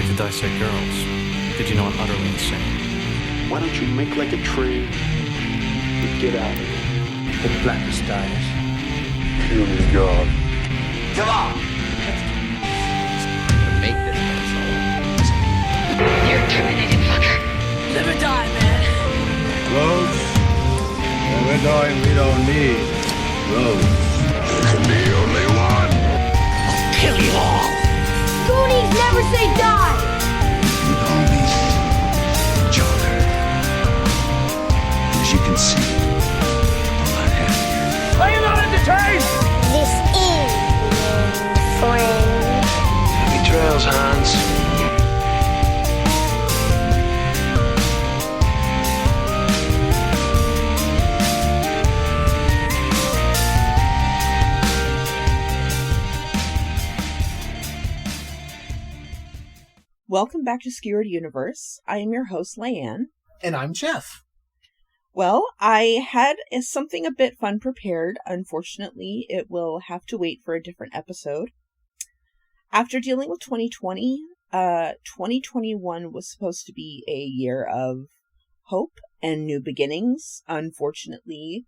to dissect girls. Did you know I'm utterly insane? Why don't you make like a tree and get out of here? The blackest diet. Killing God. Come on! To make this place You're terminated, fucker. Live or die, man. Roads? When we're going, we don't need roads. There can be only one. Kill you all. Goonies never say die. You call me Joker. As you can see, I'm not happy. Are you not entertained? This is the end, friend. Happy trails, Hans. Welcome back to Skewered Universe. I am your host, Leiann. And I'm Jeff. Well, I had something a bit fun prepared. Unfortunately, it will have to wait for a different episode. After dealing with 2020, 2021 was supposed to be a year of hope and new beginnings. Unfortunately,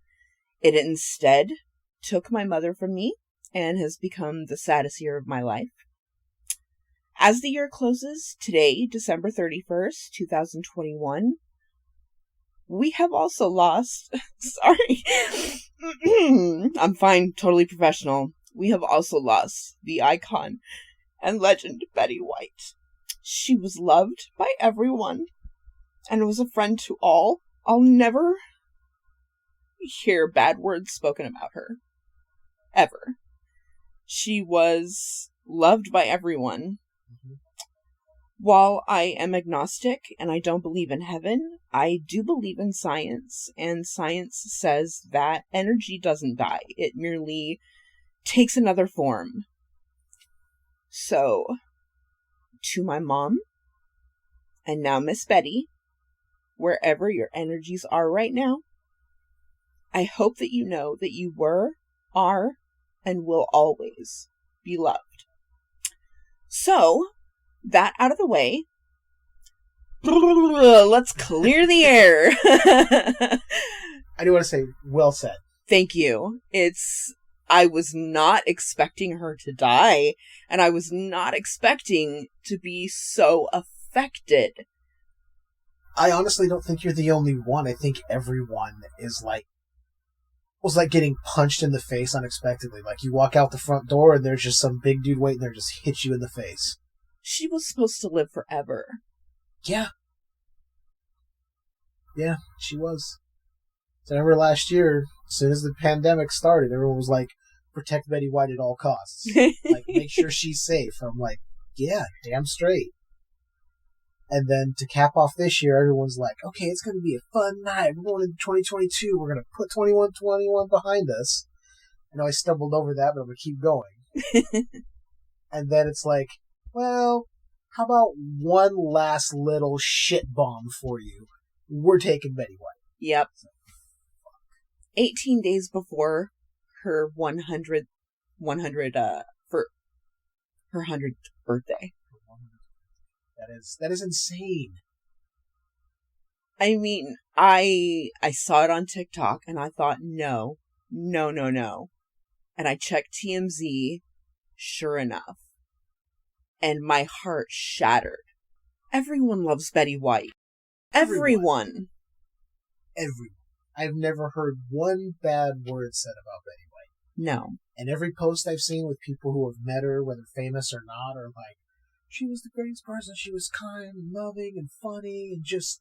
it instead took my mother from me and has become the saddest year of my life. As the year closes today, December 31st, 2021, we have also lost, sorry, I'm fine, totally professional. We have also lost the icon and legend Betty White. She was loved by everyone and was a friend to all. I'll never hear bad words spoken about her. Ever. She was loved by everyone. While I am agnostic and I don't believe in heaven, I do believe in science, and science says that energy doesn't die. It merely takes another form. So, to my mom, and now Miss Betty, wherever your energies are right now, I hope that you know that you were, are, and will always be loved. So, that out of the way, let's clear the air. I do want to say, well said. Thank you. I was not expecting her to die, and I was not expecting to be so affected. I honestly don't think you're the only one. I think everyone was like getting punched in the face unexpectedly. Like you walk out the front door and there's just some big dude waiting there, just hits you in the face. She was supposed to live forever. Yeah. Yeah, she was. So I remember last year, as soon as the pandemic started, everyone was like, protect Betty White at all costs. Like, make sure she's safe. I'm like, yeah, damn straight. And then to cap off this year, everyone's like, okay, it's going to be a fun night. We're going into 2022. We're going to put 2121 behind us. I know I stumbled over that, but I'm going to keep going. And then it's like, well, how about one last little shit bomb for you? We're taking Betty White. Yep. 18 days before her 100th birthday. That is insane. I mean, I saw it on TikTok and I thought, no. And I checked TMZ, sure enough. And my heart shattered. Everyone loves Betty White. Everyone. I've never heard one bad word said about Betty White. No. And every post I've seen with people who have met her, whether famous or not, are like, she was the greatest person. She was kind and loving and funny and just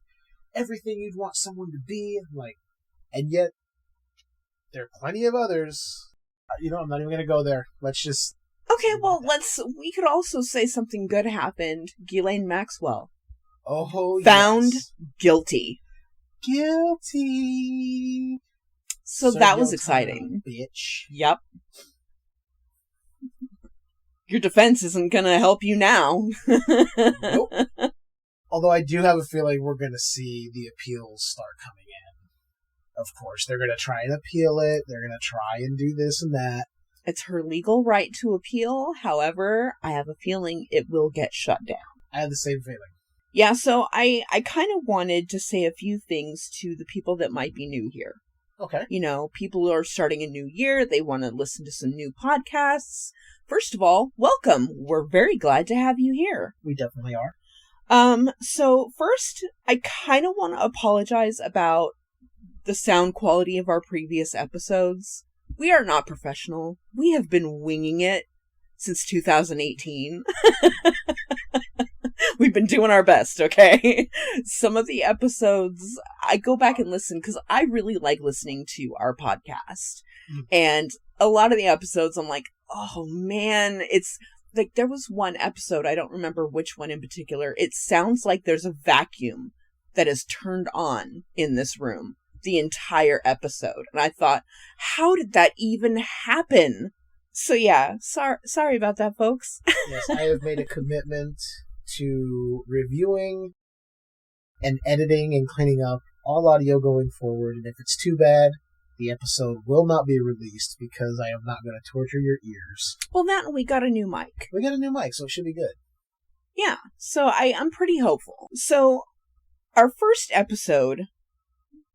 everything you'd want someone to be. And yet, there are plenty of others. I'm not even going to go there. Let's just... Okay, well, we could also say something good happened. Ghislaine Maxwell. Oh, Found yes. guilty. Guilty. So that was exciting. Bitch. Yep. Your defense isn't gonna help you now. Nope. Although I do have a feeling we're gonna see the appeals start coming in. Of course, they're gonna try and appeal it. They're gonna try and do this and that. It's her legal right to appeal. However, I have a feeling it will get shut down. I had the same feeling. Yeah, so I kind of wanted to say a few things to the people that might be new here. Okay. You know, people who are starting a new year, they want to listen to some new podcasts. First of all, welcome. We're very glad to have you here. We definitely are. So first, I kind of want to apologize about the sound quality of our previous episodes. We are not professional. We have been winging it since 2018. We've been doing our best, okay? Some of the episodes, I go back and listen because I really like listening to our podcast. And a lot of the episodes, I'm like, oh man, it's like there was one episode, I don't remember which one in particular. It sounds like there's a vacuum that is turned on in this room the entire episode. And I thought, how did that even happen? So yeah, sorry about that, folks. Yes, I have made a commitment to reviewing and editing and cleaning up all audio going forward. And if it's too bad, the episode will not be released because I am not going to torture your ears. Well, that we got a new mic. We got a new mic, so it should be good. Yeah, so I'm pretty hopeful. So our first episode,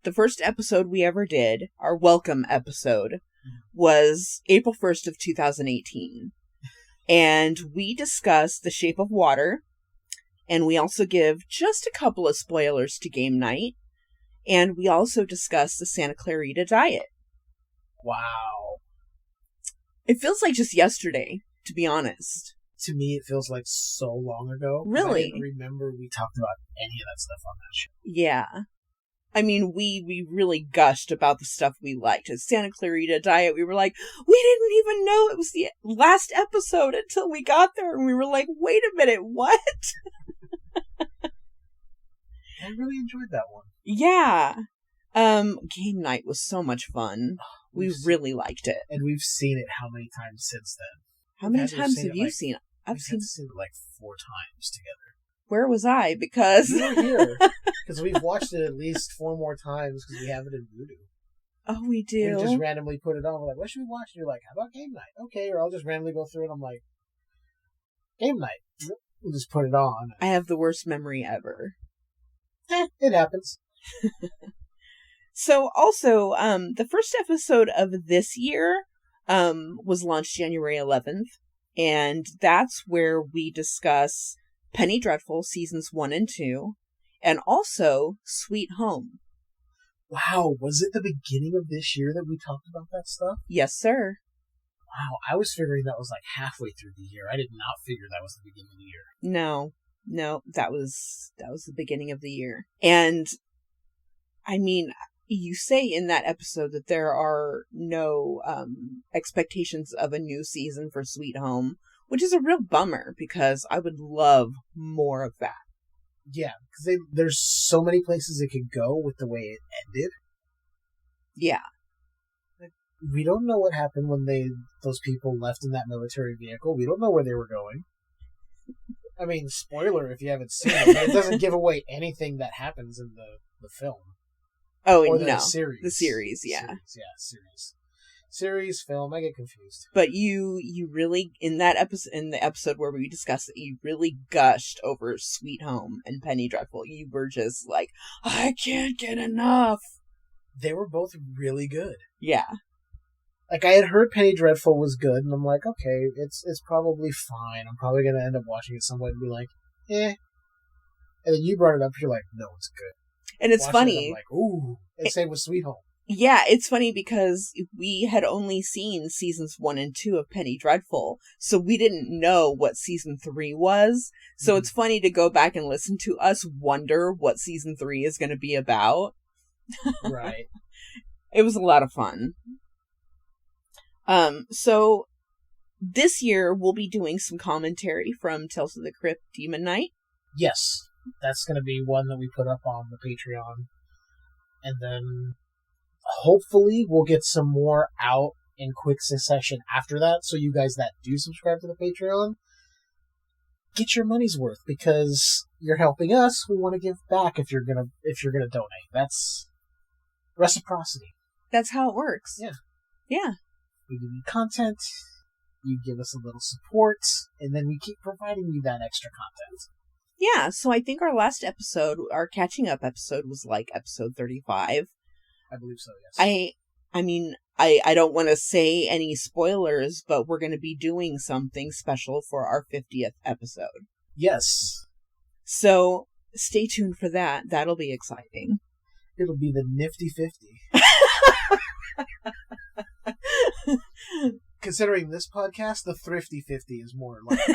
the first episode we ever did, our welcome episode, was April 1st of 2018. And we discussed The Shape of Water. And we also give just a couple of spoilers to game night. And we also discuss the Santa Clarita Diet. Wow. It feels like just yesterday, to be honest. To me, it feels like so long ago. Really? I didn't remember we talked about any of that stuff on that show. Yeah. I mean, we really gushed about the stuff we liked. At Santa Clarita Diet, we were like, we didn't even know it was the last episode until we got there. And we were like, wait a minute, what? I really enjoyed that one. Yeah. Game night was so much fun. We really liked it. And we've seen it how many times since then? How many times have you seen it? I've seen it like 4 times together. Where was I? Because you were here. Because we've watched it at least 4 more times because we have it in Voodoo. Oh, we do? We just randomly put it on. We're like, what should we watch? And you're like, how about Game Night? Okay, or I'll just randomly go through it. I'm like, Game Night. We'll just put it on. I have the worst memory ever. It happens. So also, the first episode of this year was launched January 11th. And that's where we discuss Penny Dreadful seasons 1 and 2. And also Sweet Home. Wow, was it the beginning of this year that we talked about that stuff? Yes, sir. Wow, I was figuring that was like halfway through the year. I did not figure that was the beginning of the year. No, that was the beginning of the year. And I mean, you say in that episode that there are no expectations of a new season for Sweet Home, which is a real bummer because I would love more of that. Yeah, because there's so many places it could go with the way it ended. Yeah. We don't know what happened when those people left in that military vehicle. We don't know where they were going. I mean, spoiler if you haven't seen it, but it doesn't give away anything that happens in the film. Oh, or no. Series. The series, yeah. Series, film, I get confused. But you really, in the episode where we discussed it, you really gushed over Sweet Home and Penny Dreadful. You were just like, I can't get enough. They were both really good. Yeah. Like, I had heard Penny Dreadful was good, and I'm like, okay, it's probably fine. I'm probably going to end up watching it somewhere and be like, eh. And then you brought it up, you're like, no, it's good. And it's Watching funny. I'm like, ooh. And same with Sweet Home. Yeah, it's funny because we had only seen seasons 1 and 2 of Penny Dreadful, so we didn't know what season 3 was. So It's funny to go back and listen to us wonder what season 3 is going to be about. Right. It was a lot of fun. So this year we'll be doing some commentary from Tales of the Crypt Demon Knight. Yes. That's going to be one that we put up on the Patreon. And then hopefully we'll get some more out in quick succession after that. So you guys that do subscribe to the Patreon, get your money's worth because you're helping us. We want to give back if you're gonna donate. That's reciprocity. That's how it works. Yeah. Yeah. We give you content, you give us a little support, and then we keep providing you that extra content. Yeah, so I think our last episode, our catching up episode, was like episode 35. I believe so, yes. I mean, I don't want to say any spoilers, but we're going to be doing something special for our 50th episode. Yes. So stay tuned for that. That'll be exciting. It'll be the nifty 50. Considering this podcast, the thrifty 50 is more likely.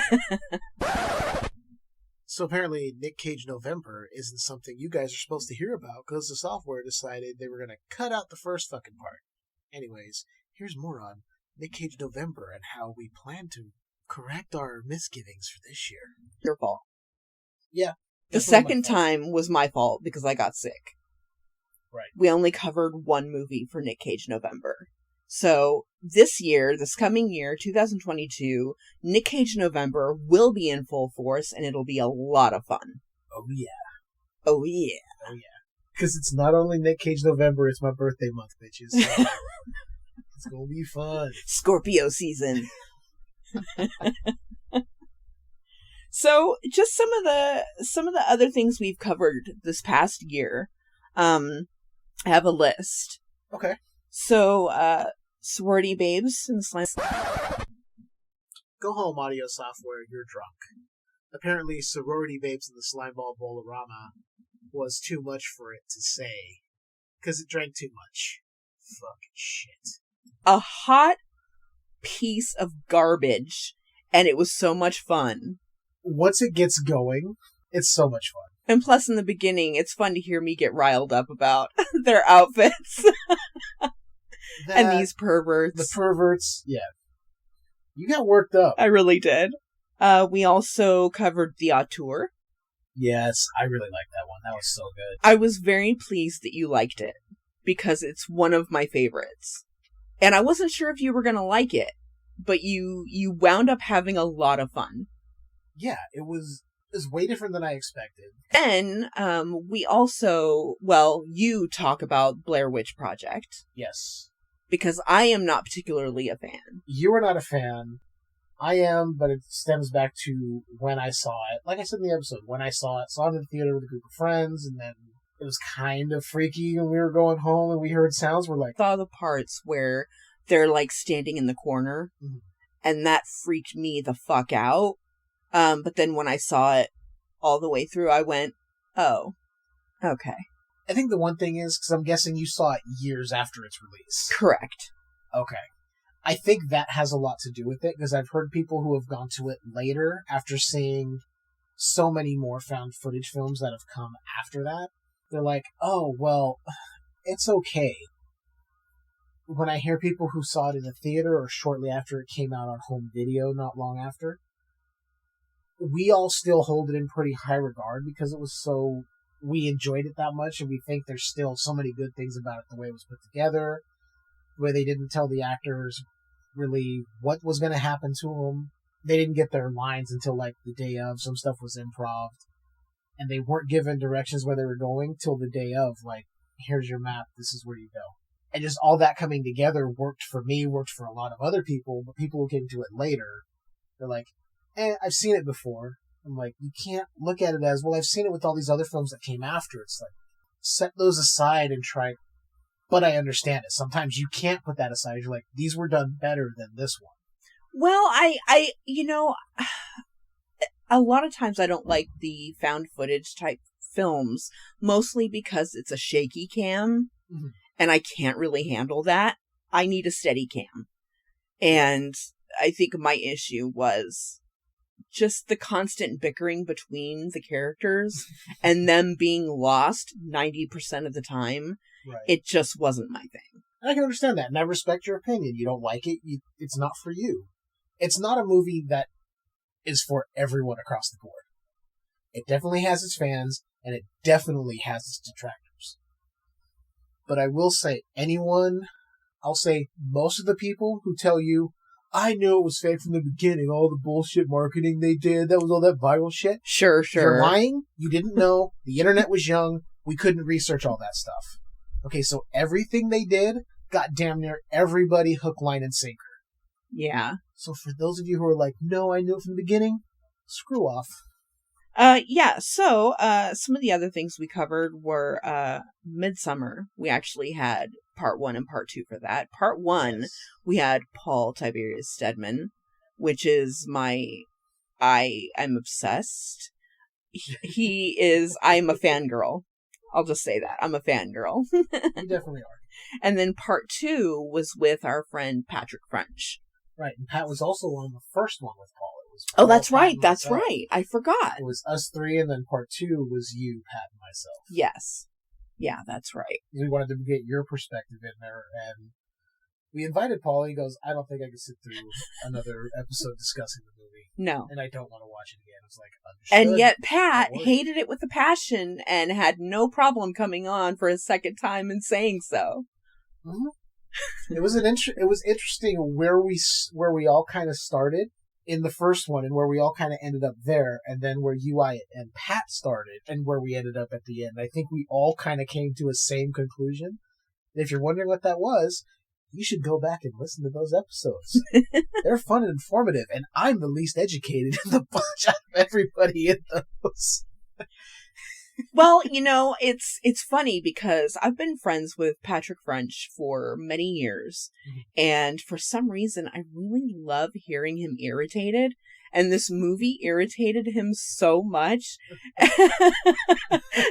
So apparently Nick Cage November isn't something you guys are supposed to hear about because the software decided they were going to cut out the first fucking part. Anyways, here's more on Nick Cage November and how we plan to correct our misgivings for this year. Your fault. Yeah. The second time was my fault because I got sick. Right. We only covered one movie for Nick Cage November. So this year, this coming year, 2022, Nick Cage November will be in full force and it'll be a lot of fun. Oh yeah. Oh yeah. Oh yeah. Because it's not only Nick Cage November, it's my birthday month, bitches. So it's gonna be fun. Scorpio season. So just some of the other things we've covered this past year. I have a list. Okay. So Sorority Babes in the Slime. Go home, audio software, you're drunk. Apparently, Sorority Babes in the Slimeball Bolorama was too much for it to say. Because it drank too much. Fucking shit. A hot piece of garbage, and it was so much fun. Once it gets going, it's so much fun. And plus, in the beginning, it's fun to hear me get riled up about their outfits. And these perverts. The perverts, yeah. You got worked up. I really did. We also covered the auteur. Yes, I really liked that one. That was so good. I was very pleased that you liked it, because it's one of my favorites. And I wasn't sure if you were going to like it, but you wound up having a lot of fun. Yeah, it was way different than I expected. Then, we also, you talk about Blair Witch Project. Yes. Because I am not particularly a fan. You are not a fan. I am, but it stems back to when I saw it. Like I said in the episode, when I saw it in the theater with a group of friends, and then it was kind of freaky when we were going home and we heard sounds. We're like... I saw the parts where they're like standing in the corner, and that freaked me the fuck out. But then when I saw it all the way through, I went, oh, okay. I think the one thing is, because I'm guessing you saw it years after its release. Correct. Okay. I think that has a lot to do with it, because I've heard people who have gone to it later after seeing so many more found footage films that have come after that. They're like, oh, well, it's okay. When I hear people who saw it in the theater or shortly after it came out on home video not long after, we all still hold it in pretty high regard because it was so... We enjoyed it that much, and we think there's still so many good things about it. The way it was put together, the way they didn't tell the actors really what was going to happen to them. They didn't get their lines until like the day of. Some stuff was improv, and they weren't given directions where they were going till the day of. Like, here's your map. This is where you go. And just all that coming together worked for me, worked for a lot of other people. But people who came to it later, they're like, I've seen it before. I'm like, you can't look at it as, well, I've seen it with all these other films that came after. It's like, set those aside and try. But I understand it. Sometimes you can't put that aside. You're like, these were done better than this one. Well, a lot of times I don't like the found footage type films, mostly because it's a shaky cam, and I can't really handle that. I need a steady cam. And I think my issue was just the constant bickering between the characters and them being lost 90% of the time. Right. It just wasn't my thing. I can understand that, and I respect your opinion. You don't like it, it's not for you. It's not a movie that is for everyone across the board. It definitely has its fans, and it definitely has its detractors. But I will say, I'll say most of the people who tell you, I knew it was fake from the beginning, all the bullshit marketing they did, that was all that viral shit. Sure. You're lying, you didn't know, the internet was young, we couldn't research all that stuff. Okay, so everything they did got damn near everybody hook, line, and sinker. Yeah. So for those of you who are like, no, I knew it from the beginning, screw off. So some of the other things we covered were Midsummer. We actually had part 1 and part 2 for that. Part 1, we had Paul Tiberius Steadman, which is I'm obsessed. I'm a fangirl. I'll just say that. I'm a fangirl. You definitely are. And then part 2 was with our friend Patrick French. Right, and Pat was also on the first one with Paul. It was Paul, that's Pat, right. and That's myself. right. I forgot. It was us 3, and then part 2 was you, Pat, and myself. Yes. Yeah, that's right. We wanted to get your perspective in there, and we invited Paul. He goes, I don't think I can sit through another episode discussing the movie. No. And I don't want to watch it again. It's like, understood. And yet Pat hated it with a passion and had no problem coming on for a second time and saying so. Mm-hmm. It was interesting where we all kind of started in the first one, and where we all kind of ended up there, and then where UI and Pat started, and where we ended up at the end. I think we all kind of came to a same conclusion. And if you're wondering what that was, you should go back and listen to those episodes. They're fun and informative, and I'm the least educated in the bunch out of everybody in those. Well, it's funny because I've been friends with Patrick French for many years, and for some reason I really love hearing him irritated, and this movie irritated him so much.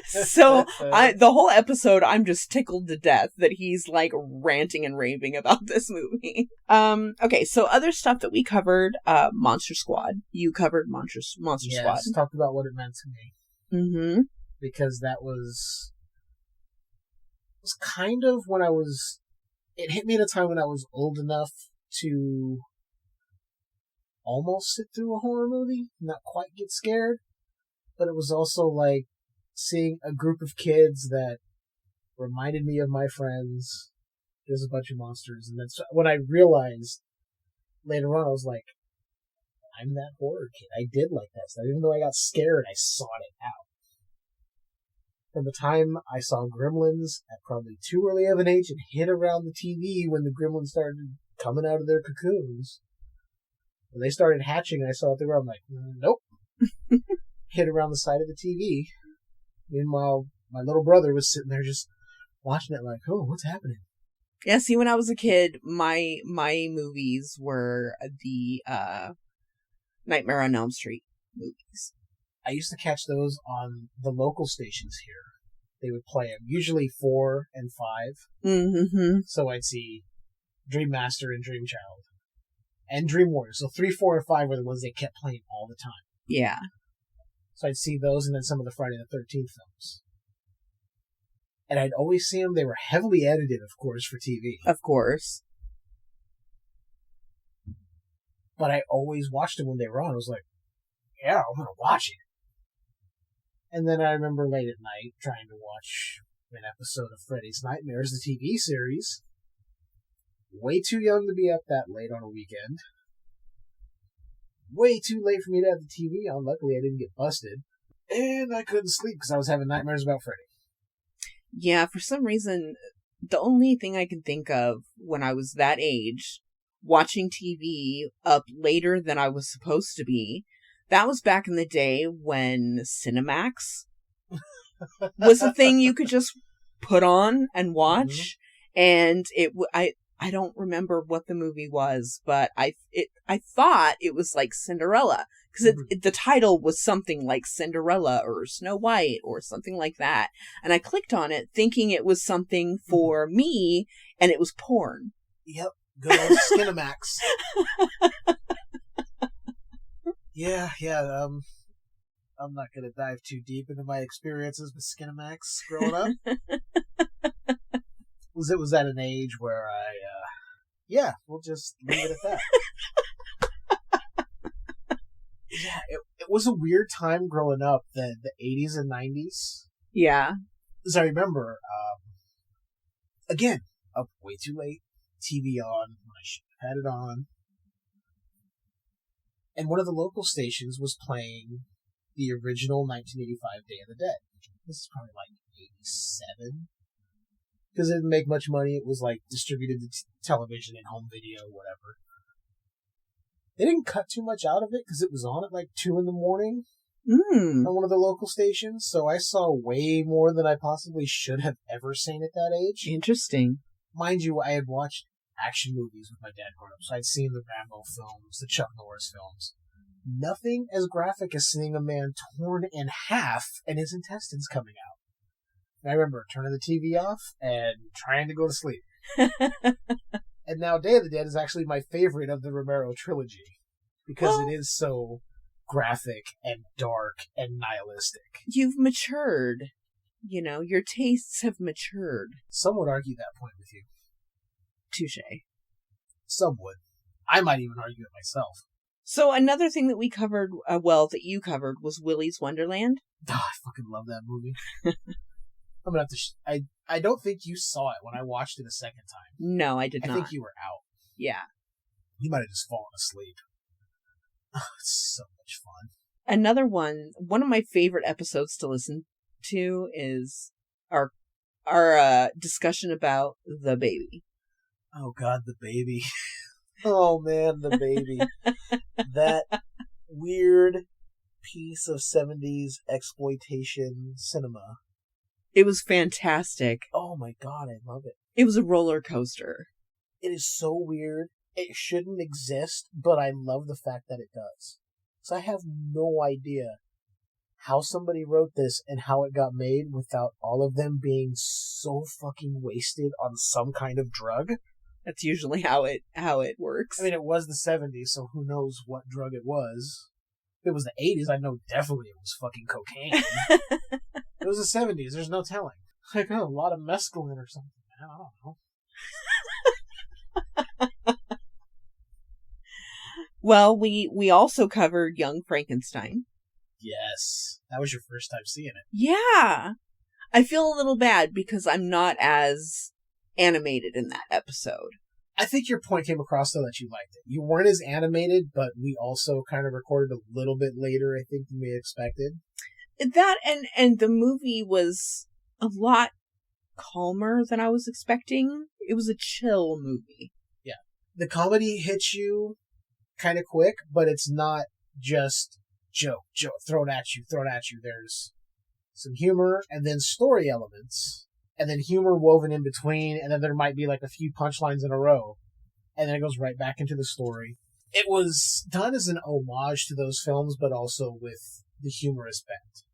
So the whole episode, I'm just tickled to death that he's like ranting and raving about this movie. Okay, so other stuff that we covered, Monster Squad. You covered Monster Squad. Talked about what it meant to me. Mm-hmm. Because that was kind of when it hit me at a time when I was old enough to almost sit through a horror movie, not quite get scared, but it was also like seeing a group of kids that reminded me of my friends. There's a bunch of monsters, and that's when I realized later on, I was like, I'm that horror kid. I did like that stuff. Even though I got scared, I sought it out. From the time I saw Gremlins at probably too early of an age and hid around the TV when the Gremlins started coming out of their cocoons. When they started hatching, I saw what they were. I'm like, nope. Hid around the side of the TV. Meanwhile, my little brother was sitting there just watching it like, oh, what's happening? Yeah, see, when I was a kid, my movies were the Nightmare on Elm Street movies. I used to catch those on the local stations here. They would play them, usually 4 and 5. Mm-hmm. So I'd see Dream Master and Dream Child. And Dream Warrior. So 3, 4, and 5 were the ones they kept playing all the time. Yeah. So I'd see those and then some of the Friday the 13th films. And I'd always see them. They were heavily edited, of course, for TV. Of course. But I always watched them when they were on. I was like, yeah, I'm going to watch it. And then I remember late at night trying to watch an episode of Freddy's Nightmares, the TV series. Way too young to be up that late on a weekend. Way too late for me to have the TV on. Luckily, I didn't get busted. And I couldn't sleep because I was having nightmares about Freddy. Yeah, for some reason, the only thing I can think of when I was that age, watching TV up later than I was supposed to be, that was back in the day when Cinemax was a thing you could just put on and watch. Mm-hmm. And I don't remember what the movie was, but I thought it was like Cinderella, because the title was something like Cinderella or Snow White or something like that. And I clicked on it thinking it was something for me, and it was porn. Yep, good old Skinemax. Yeah. I'm not going to dive too deep into my experiences with Skinemax growing up. Was at an age where we'll just leave it at that. Yeah, it was a weird time growing up, the 80s and 90s. Yeah. As I remember, again, up way too late, TV on when I should have had it on. And one of the local stations was playing the original 1985 Day of the Dead. This is probably like 87. Because it didn't make much money. It was like distributed to television and home video, whatever. They didn't cut too much out of it because it was on at like 2 in the morning. Mm. on one of the local stations, so I saw way more than I possibly should have ever seen at that age. Interesting. Mind you, I had watched action movies with my dad growing up, so I'd seen the Rambo films, the Chuck Norris films. Nothing as graphic as seeing a man torn in half and his intestines coming out. And I remember turning the TV off and trying to go to sleep. And now Day of the Dead is actually my favorite of the Romero trilogy, because it is so graphic and dark and nihilistic. You've matured. You know, your tastes have matured. Some would argue that point with you. Touché. Some would. I might even argue it myself. So another thing that we covered, that you covered, was Willy's Wonderland. Oh, I fucking love that movie. I'm gonna have to. I don't think you saw it when I watched it a second time. No, I did not. I think you were out. Yeah. You might have just fallen asleep. Oh, it's so much fun. Another one of my favorite episodes to listen to is our discussion about The Baby. Oh God, The Baby. Oh man, The Baby. That weird piece of 70s exploitation cinema. It was fantastic. Oh my God, I love it. It was a roller coaster. It is so weird. It shouldn't exist, but I love the fact that it does. So I have no idea how somebody wrote this and how it got made without all of them being so fucking wasted on some kind of drug. That's usually how it works. I mean, it was the 70s, so who knows what drug it was. If it was the 80s, I know definitely it was fucking cocaine. It was the 70s, there's no telling. Like, a lot of mescaline or something. I don't know. Well, we also covered Young Frankenstein. Yes. That was your first time seeing it. Yeah. I feel a little bad because I'm not as animated in that episode. I think your point came across, though, that you liked it. You weren't as animated, but we also kind of recorded a little bit later, I think, than we expected. That and the movie was a lot calmer than I was expecting. It was a chill movie. Yeah. The comedy hits you kind of quick, but it's not just joke, thrown at you. There's some humor and then story elements, and then humor woven in between, and then there might be like a few punchlines in a row, and then it goes right back into the story. It was done as an homage to those films, but also with the humorous bent.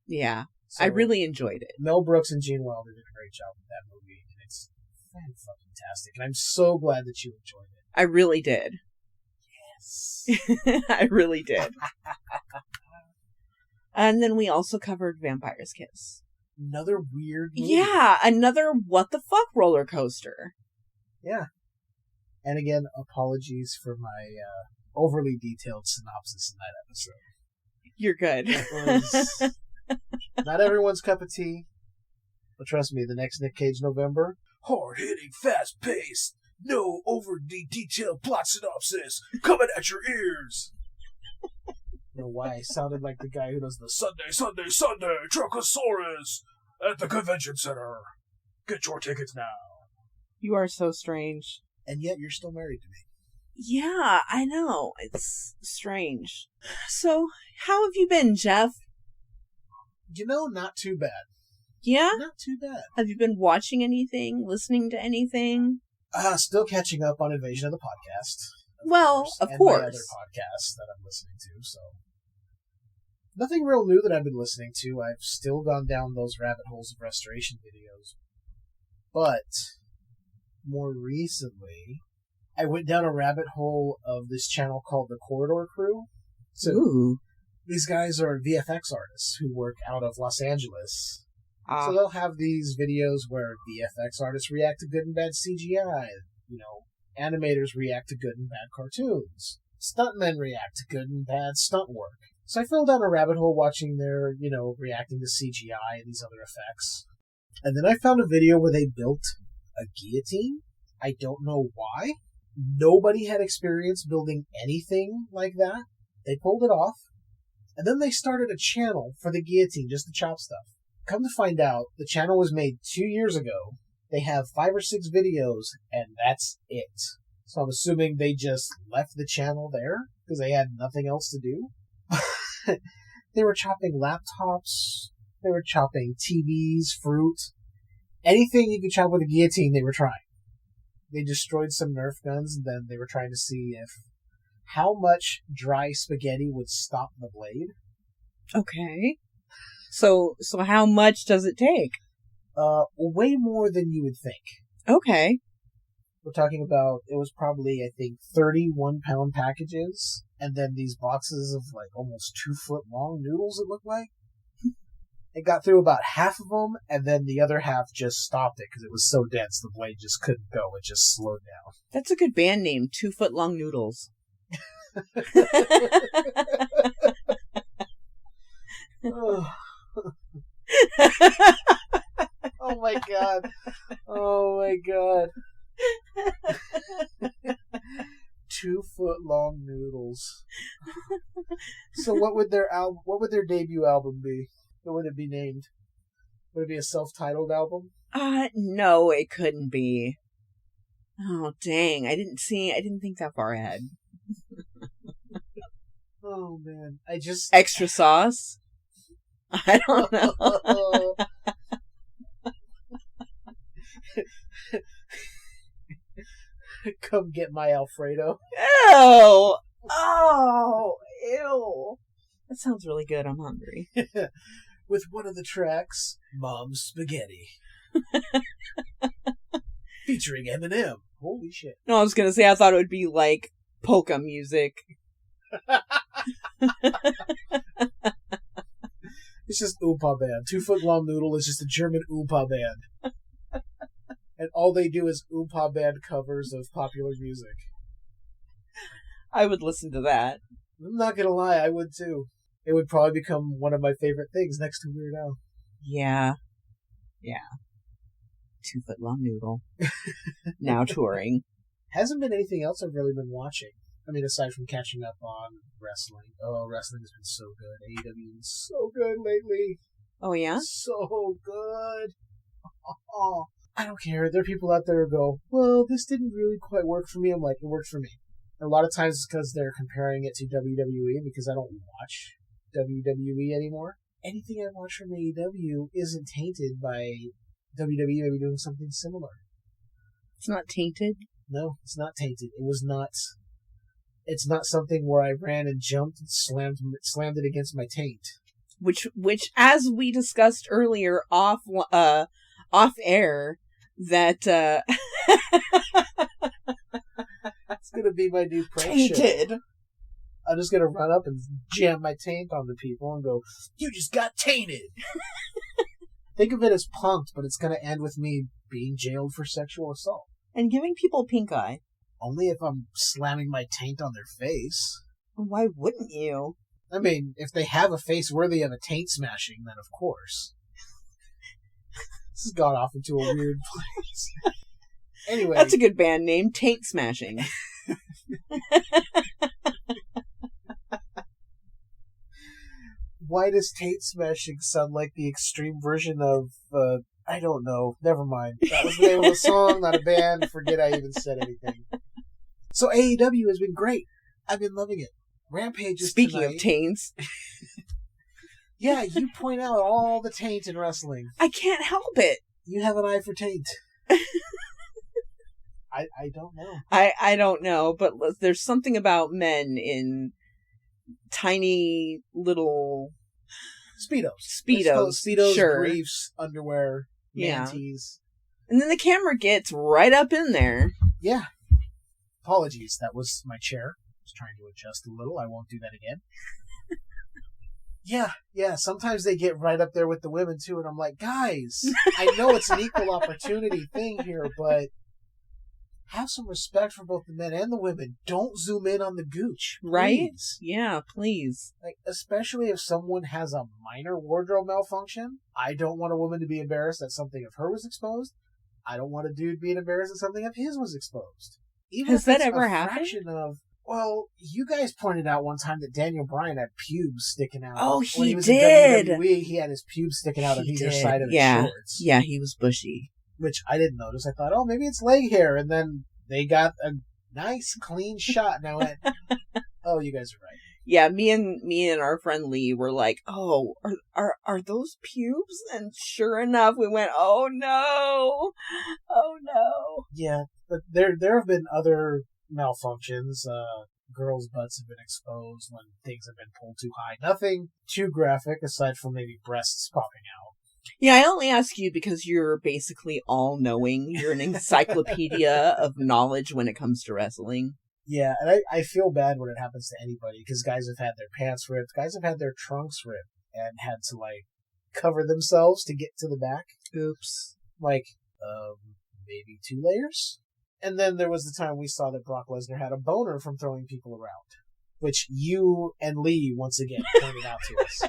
Yeah, so I really enjoyed it. Mel Brooks and Gene Wilder did a great job with that movie, and it's fantastic, and I'm so glad that you enjoyed it. I really did. I really did. And then we also covered Vampire's Kiss. Another weird movie. Yeah, another what the fuck roller coaster. Yeah. And again, apologies for my overly detailed synopsis in that episode. You're good. It was not everyone's cup of tea, but trust me, the next Nick Cage November, hard-hitting, fast-paced, no overly detailed plot synopsis coming at your ears. I don't know why I sounded like the guy who does the Sunday, Truckosaurus at the convention center. Get your tickets now. You are so strange. And yet you're still married to me. Yeah, I know. It's strange. So, how have you been, Jeff? You know, not too bad. Yeah? Not too bad. Have you been watching anything? Listening to anything? Still catching up on Invasion of the Podcast. Of and course. my other podcasts that I'm listening to, so. Nothing real new that I've been listening to. I've still gone down those rabbit holes of restoration videos. But, more recently, I went down a rabbit hole of this channel called The Corridor Crew. So, Ooh. These guys are VFX artists who work out of Los Angeles. So they'll have these videos where VFX artists react to good and bad CGI. You know, animators react to good and bad cartoons. Stuntmen react to good and bad stunt work. So I fell down a rabbit hole watching their, reacting to CGI and these other effects. And then I found a video where they built a guillotine. I don't know why. Nobody had experience building anything like that. They pulled it off. And then they started a channel for the guillotine, just to chop stuff. Come to find out, the channel was made 2 years ago. They have 5 or 6 videos, and that's it. So I'm assuming they just left the channel there, because they had nothing else to do. They were chopping laptops. They were chopping TVs, fruit. Anything you could chop with a guillotine, they were trying. They destroyed some Nerf guns, and then they were trying to see how much dry spaghetti would stop the blade. Okay. So how much does it take? Way more than you would think. Okay. We're talking about, it was probably, I think, 31-pound packages, and then these boxes of, like, almost 2-foot long noodles, it looked like. It got through about half of them, and then the other half just stopped it, because it was so dense, the blade just couldn't go. It just slowed down. That's a good band name, 2-foot long noodles. Oh my god. Oh my god. 2-foot long noodles. So what would their debut album be? What would it be named? Would it be a self-titled album? No, it couldn't be. Oh, dang. I didn't think that far ahead. Oh man. Extra sauce? I don't know. Come get my Alfredo. Ew! Oh, ew. That sounds really good. I'm hungry. With one of the tracks, Mom's Spaghetti. Featuring Eminem. Holy shit. No, I was going to say, I thought it would be like polka music. It's just Oompa Band. 2-foot long noodle is just a German Oompa Band. And all they do is Oompa Band covers of popular music. I would listen to that. I'm not gonna lie, I would too. It would probably become one of my favorite things next to Weird Al. Yeah. 2-foot long noodle. Now touring. Hasn't been anything else I've really been watching. I mean, aside from catching up on wrestling. Oh, wrestling has been so good. AEW is so good lately. Oh, yeah? So good. Oh, I don't care. There are people out there who go, well, this didn't really quite work for me. I'm like, it worked for me. And a lot of times it's because they're comparing it to WWE, because I don't watch WWE anymore. Anything I watch from AEW isn't tainted by WWE maybe doing something similar. It's not tainted? No, it's not tainted. It was not... It's not something where I ran and jumped and slammed it against my taint. Which, as we discussed earlier off air, that it's gonna be my new prank tainted. Show. I'm just gonna run up and jam my taint on the people and go, "You just got tainted." Think of it as punked, but it's gonna end with me being jailed for sexual assault and giving people pink eye. Only if I'm slamming my taint on their face. Why wouldn't you? I mean, if they have a face worthy of a taint smashing, then of course. This has gone off into a weird place. Anyway. That's a good band name, Taint Smashing. Why does taint smashing sound like the extreme version of, I don't know, never mind. That was the name of a song, not a band. Forget I even said anything. So AEW has been great. I've been loving it. Rampage is Speaking tonight. Of taints. Yeah, you point out all the taint in wrestling. I can't help it. You have an eye for taint. I don't know. I don't know, but there's something about men in tiny little... Speedos, sure. Briefs, underwear, mantees. And then the camera gets right up in there. Yeah. Apologies, that was my chair. I was trying to adjust a little. I won't do that again. Yeah. Sometimes they get right up there with the women, too, and I'm like, guys, I know it's an equal opportunity thing here, but have some respect for both the men and the women. Don't zoom in on the gooch, please. Right? Yeah, please. Like, especially if someone has a minor wardrobe malfunction. I don't want a woman to be embarrassed that something of her was exposed. I don't want a dude being embarrassed that something of his was exposed. Even Has if that it's ever a happened? fraction of, well, you guys pointed out one time that Daniel Bryan had pubes sticking out. Oh, when he was did. In WWE, he had his pubes sticking out on either side of his shorts. Yeah, he was bushy. Which I didn't notice. I thought, oh, maybe it's leg hair. And then they got a nice, clean shot. Now, oh, you guys are right. Yeah, me and our friend Lee were like, "Oh, are those pubes?" And sure enough, we went, "Oh no, oh no." Yeah, but there have been other malfunctions. Girls' butts have been exposed when things have been pulled too high. Nothing too graphic, aside from maybe breasts popping out. Yeah, I only ask you because you're basically all-knowing. You're an encyclopedia of knowledge when it comes to wrestling. Yeah, and I feel bad when it happens to anybody, because guys have had their pants ripped, guys have had their trunks ripped, and had to, like, cover themselves to get to the back. Oops. Like, maybe 2 layers? And then there was the time we saw that Brock Lesnar had a boner from throwing people around, which you and Lee, once again, pointed out to us.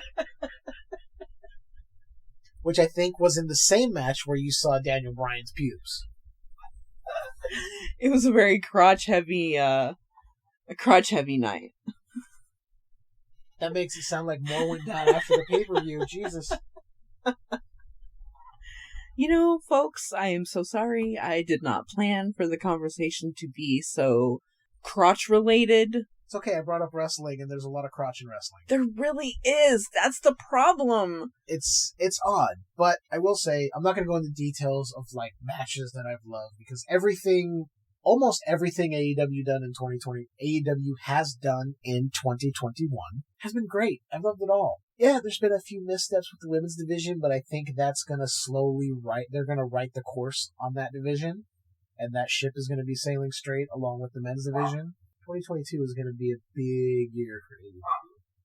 Which I think was in the same match where you saw Daniel Bryan's pubes. It was a very crotch-heavy night. That makes it sound like more went down after the pay-per-view. Jesus. You know, folks, I am so sorry. I did not plan for the conversation to be so crotch-related. It's okay, I brought up wrestling, and there's a lot of crotch in wrestling. There really is. That's the problem. It's odd, but I will say, I'm not going to go into details of, like, matches that I've loved, because almost everything AEW has done in 2021 has been great. I've loved it all. Yeah, there's been a few missteps with the women's division, but I think that's going to they're going to right the course on that division, and that ship is going to be sailing straight along with the men's division. 2022 is going to be a big year for AEW.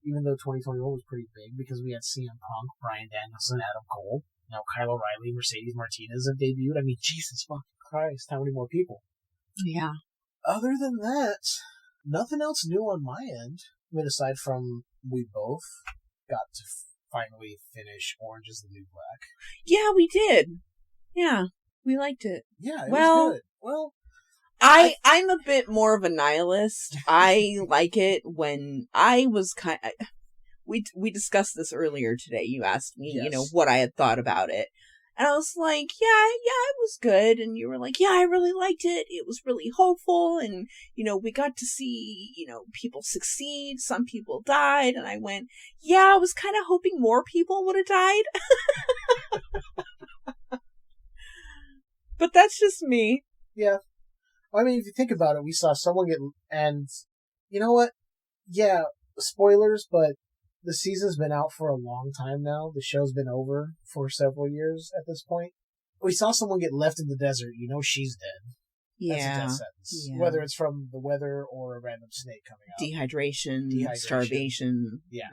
Even though 2021 was pretty big, because we had CM Punk, Bryan Danielson, Adam Cole, now Kyle O'Reilly, Mercedes Martinez have debuted. I mean, Jesus fucking Christ, how many more people? Yeah. Other than that, nothing else new on my end. I mean, aside from we both got to finally finish Orange is the New Black. Yeah, we did. Yeah, we liked it. Yeah, it was good. Well, I'm a bit more of a nihilist. I like it when I was we discussed this earlier today. You asked me, yes, what I had thought about it. And I was like, yeah, it was good. And you were like, yeah, I really liked it. It was really hopeful. And, we got to see, people succeed. Some people died. And I went, yeah, I was kind of hoping more people would have died. But that's just me. Yeah. I mean, if you think about it, we saw someone and you know what? Yeah, spoilers, but the season's been out for a long time now. The show's been over for several years at this point. We saw someone get left in the desert. She's dead. Yeah. That's a death sentence. Yeah. Whether it's from the weather or a random snake coming out. Dehydration. Starvation. Yeah.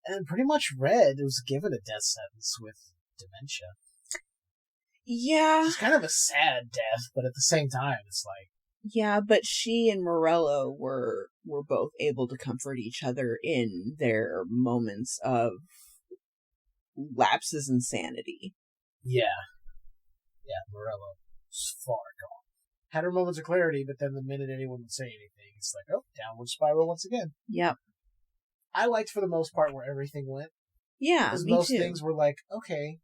And pretty much Red was given a death sentence with dementia. Yeah. It's kind of a sad death, but at the same time, it's like... Yeah, but she and Morello were both able to comfort each other in their moments of lapses in sanity. Yeah. Yeah, Morello was far gone. Had her moments of clarity, but then the minute anyone would say anything, it's like, oh, downward spiral once again. Yep. I liked, for the most part, where everything went. Yeah, because me most too. things were like, okay,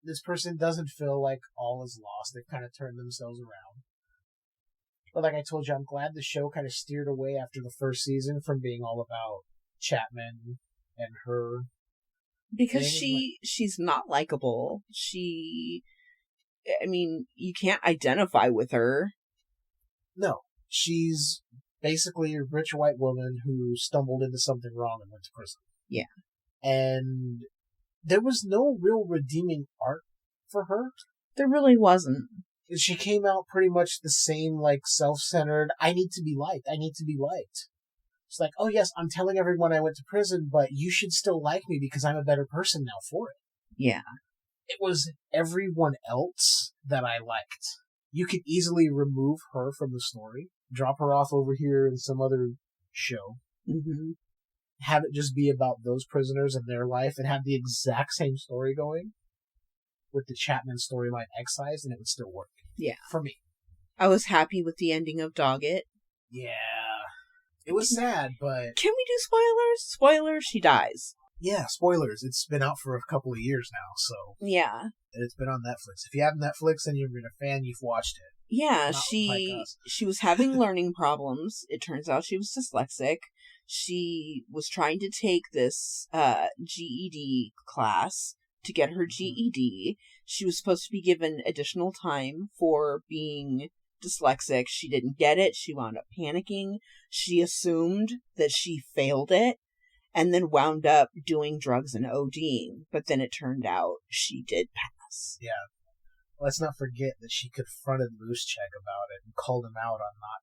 this person doesn't feel like all is lost. They've kind of turned themselves around. But like I told you, I'm glad the show kind of steered away after the first season from being all about Chapman and her. Because she's not likable. You can't identify with her. No. She's basically a rich white woman who stumbled into something wrong and went to prison. Yeah. And there was no real redeeming arc for her. There really wasn't. She came out pretty much the same, like, self-centered, I need to be liked. It's like, oh yes, I'm telling everyone I went to prison, but you should still like me because I'm a better person now for it. Yeah. It was everyone else that I liked. You could easily remove her from the story, drop her off over here in some other show, have it just be about those prisoners and their life, and have the exact same story going, with the Chapman storyline excised, and it would still work. Yeah. For me. I was happy with the ending of Doggett. Yeah. It was sad, but... Can we do spoilers? Spoilers, she dies. Yeah, spoilers. It's been out for a couple of years now, so... Yeah. And it's been on Netflix. If you have Netflix and you've been a fan, you've watched it. Yeah, Not she was having learning problems. It turns out she was dyslexic. She was trying to take this GED class to get her GED. She was supposed to be given additional time for being dyslexic. She didn't get it. She wound up panicking. She assumed that she failed it and then wound up doing drugs and ODing. But then it turned out she did pass. Yeah. Let's not forget that she confronted Moosecheck about it and called him out on not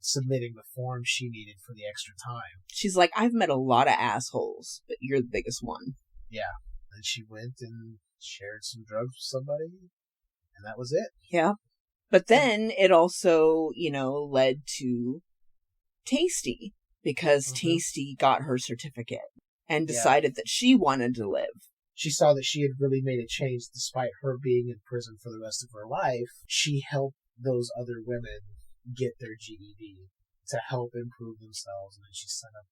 submitting the form she needed for the extra time. She's like, I've met a lot of assholes, but you're the biggest one. Yeah. Then she went and shared some drugs with somebody, and that was it. Yeah. But then it also, led to Tasty, because Tasty got her certificate and decided that she wanted to live. She saw that she had really made a change despite her being in prison for the rest of her life. She helped those other women get their GED to help improve themselves, and then she set up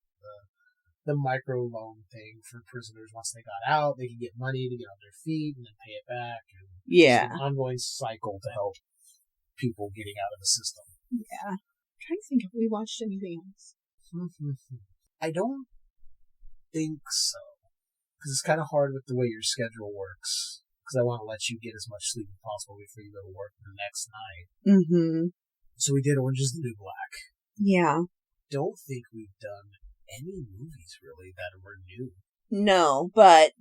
the micro loan thing for prisoners. Once they got out, they could get money to get on their feet and then pay it back. And it's an ongoing cycle to help people getting out of the system. Yeah. I'm trying to think if we watched anything else. I don't think so, because it's kind of hard with the way your schedule works, because I want to let you get as much sleep as possible before you go to work the next night. Mm-hmm. So we did Orange is the New Black. Yeah. Don't think we've done any movies really that were new. No, but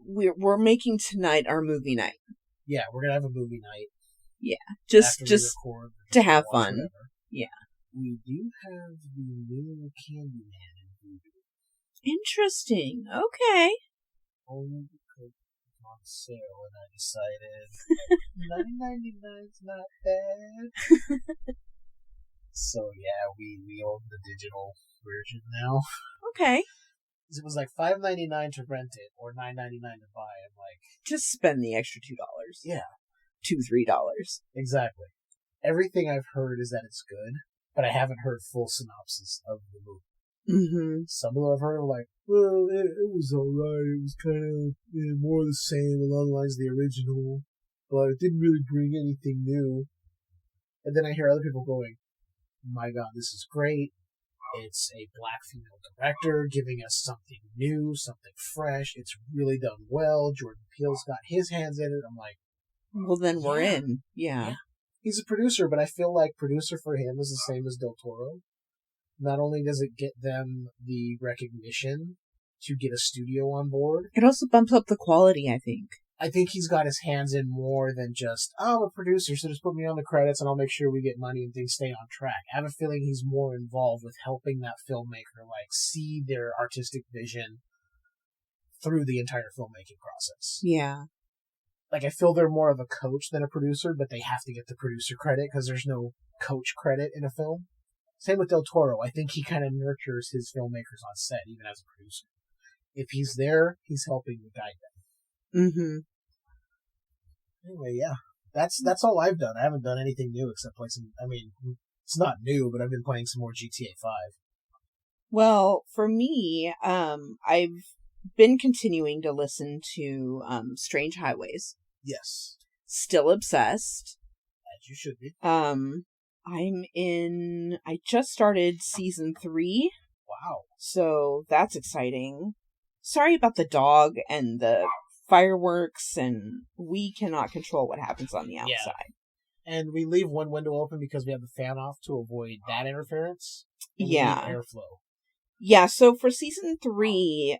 we're making tonight our movie night. Yeah, we're gonna have a movie night. Yeah, just record, to have fun. Whatever. Yeah. We do have the new Candyman in Voodoo. Interesting. Okay. Only because it's on sale, and I decided $9.99's not bad. So yeah, we own the digital version now. Okay. It was like $5.99 to rent it, or $9.99 to buy. I'm like, just spend the extra $2. Yeah, $2-3. Exactly. Everything I've heard is that it's good, but I haven't heard full synopsis of the movie. Mm-hmm. Some of them I've heard are like, well, it was alright. It was kind of more of the same along the lines of the original, but it didn't really bring anything new. And then I hear other people going, my God, this is great. It's a black female director giving us something new, something fresh. It's really done well. Jordan Peele's got his hands in it. I'm like, well, then we're in. Yeah. He's a producer, but I feel like producer for him is the same as Del Toro. Not only does it get them the recognition to get a studio on board, it also bumps up the quality, I think. I think he's got his hands in more than just, I'm a producer, so just put me on the credits and I'll make sure we get money and things stay on track. I have a feeling he's more involved with helping that filmmaker, see their artistic vision through the entire filmmaking process. Yeah. I feel they're more of a coach than a producer, but they have to get the producer credit because there's no coach credit in a film. Same with Del Toro. I think he kind of nurtures his filmmakers on set, even as a producer. If he's there, he's helping to guide them. Mm-hmm. Anyway, yeah. That's all I've done. I haven't done anything new except play some... I mean, it's not new, but I've been playing some more GTA 5. Well, for me, I've been continuing to listen to Strange Highways. Yes. Still obsessed. As you should be. I just started season 3. Wow. So that's exciting. Sorry about the dog and the fireworks, and we cannot control what happens on the outside. Yeah. And we leave one window open because we have the fan off to avoid that interference. And yeah. We leave airflow. Yeah, so for season 3,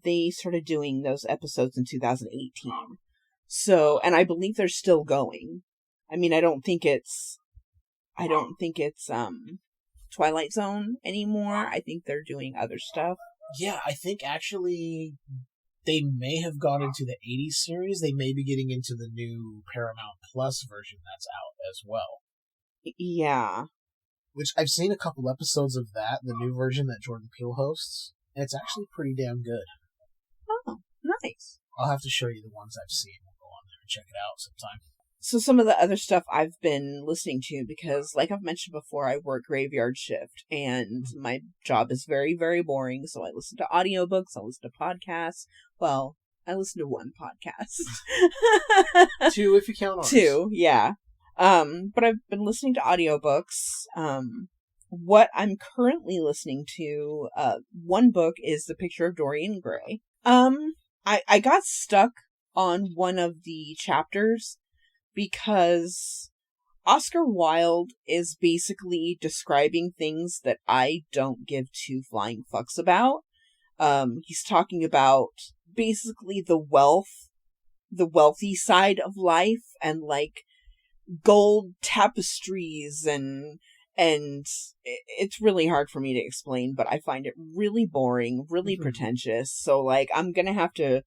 they started doing those episodes in 2018. So, and I believe they're still going. I mean, I don't think it's Twilight Zone anymore. I think they're doing other stuff. Yeah, I think actually they may have gone into the 80s series. They may be getting into the new Paramount Plus version that's out as well. Yeah. Which I've seen a couple episodes of that, the new version that Jordan Peele hosts, and it's actually pretty damn good. Oh, nice. I'll have to show you the ones I've seen. We'll go on there and check it out sometime. So some of the other stuff I've been listening to, because like I've mentioned before, I work graveyard shift and my job is very, very boring. So I listen to audiobooks, I listen to podcasts. Well, I listen to one podcast. 2 if you count ours. 2, yeah. But I've been listening to audiobooks. what I'm currently listening to, one book is The Picture of Dorian Gray. I got stuck on one of the chapters because Oscar Wilde is basically describing things that I don't give two flying fucks about. He's talking about basically the wealthy side of life, and like gold tapestries, and it's really hard for me to explain, but I find it really boring, really pretentious. So like I'm gonna have to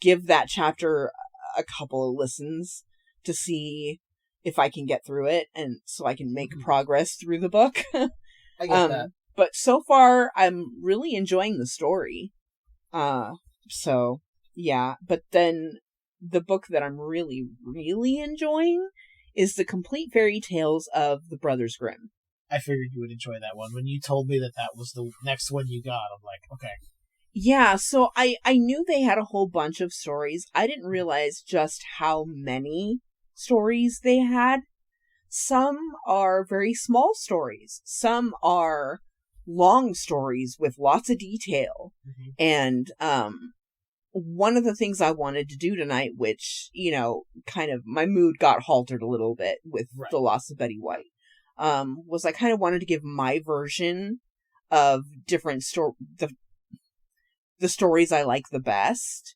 give that chapter a couple of listens to see if I can get through it, and so I can make progress through the book. I get that. But so far, I'm really enjoying the story. So, yeah. But then, the book that I'm really, really enjoying is The Complete Fairy Tales of the Brothers Grimm. I figured you would enjoy that one. When you told me that was the next one you got, I'm like, okay. Yeah, so I knew they had a whole bunch of stories. I didn't realize just how many stories they had. Some are very small stories. Some are long stories with lots of detail. And one of the things I wanted to do tonight, which, you know, kind of my mood got haltered a little bit with the loss of Betty White, was I kind of wanted to give my version of different the stories I like the best.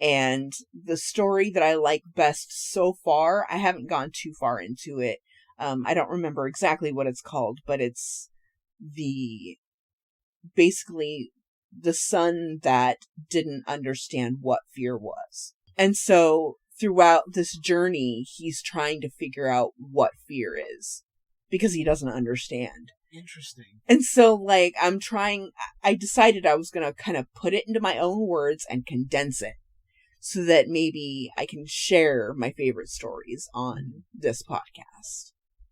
And the story that I like best so far, I haven't gone too far into it. I don't remember exactly what it's called, but it's basically the son that didn't understand what fear was. And so throughout this journey, he's trying to figure out what fear is because he doesn't understand. Interesting. And so, like, I decided I was going to kind of put it into my own words and condense it so that maybe I can share my favorite stories on this podcast.